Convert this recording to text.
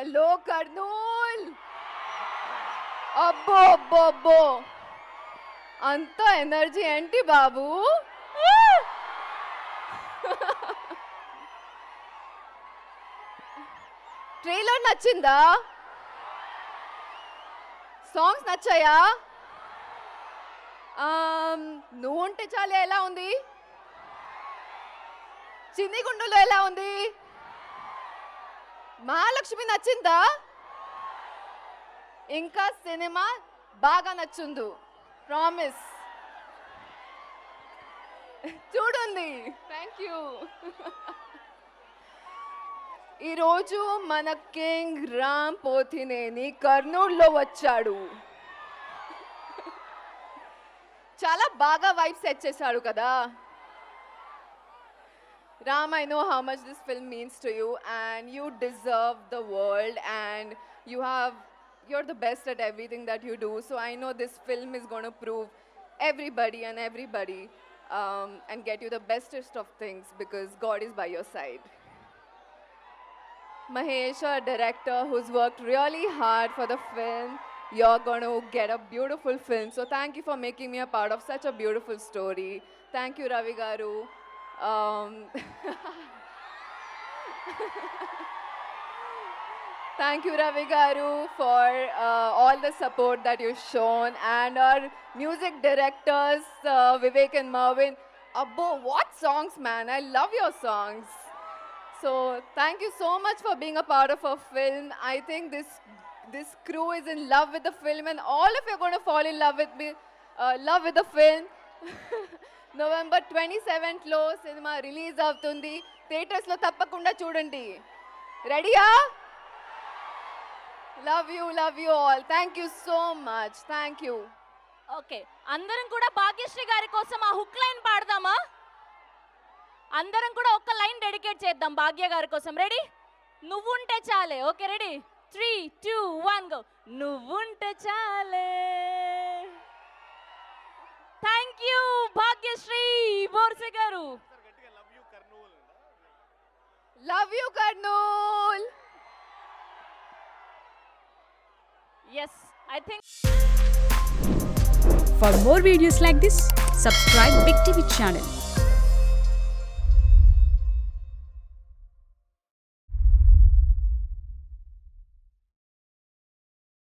Hello Kurnool. అబ్బో అబ్బో అబ్బో, అంత ఎనర్జీ ఏంటి బాబు? ట్రైలర్ నచ్చిందా? సాంగ్స్ నచ్చాయా? నువ్వు ఉంటే చాలు ఎలా ఉంది? చిన్ని గుండులో ఎలా ఉంది? మహాలక్ష్మి నచ్చిందా? ఇంకా సినిమా బాగా నచ్చుందు, ప్రామిస్. చూడండి. Thank you. ఈరోజు మన కింగ్ రామ్ పోతినేని కర్నూలులో వచ్చాడు. చాలా బాగా వైబ్ సెట్ చేశాడు కదా. Ram, I know how much this film means to you, and you deserve the world, and you're the best at everything that you do. So I know this film is going to prove everybody and get you the bestest of things, because God is by your side. Mahesh, our director, who's worked really hard for the film, you're going to get a beautiful film. So thank you for making me a part of such a beautiful story. Thank you, Ravi Garu. Thank you, Ravi Garu, for all the support that you've shown, and our music directors, Vivek and Marvin. Abbo, what songs, man! I love your songs. So thank you so much for being a part of our film. I think this crew is in love with the film, and all of you are going to fall in love with the film. November 27th లో cinema release అవుతుంది. Theatres లో తప్పకుండా చూడండి. రెడీయా? Love you all. Thank you so much. Thank you. Okay, అందరం కూడా భాగ్యశ్రీ గారి కోసం ఆ హుక్ లైన్ పాడదామా? అందరం కూడా ఒక్క లైన్ డెడికేట్ చేద్దాం భాగ్య గారి కోసం. రెడీ? నువ్వుంటే చాలే. Okay, ready? 3, 2, 1 గో. నువ్వుంటే చాలే. థ్యాంక్ యూ భాగ్యశ్రీ బోర్సే గారు. Love you Kurnool. Yes, I think. For more videos like this, subscribe Big TV channel.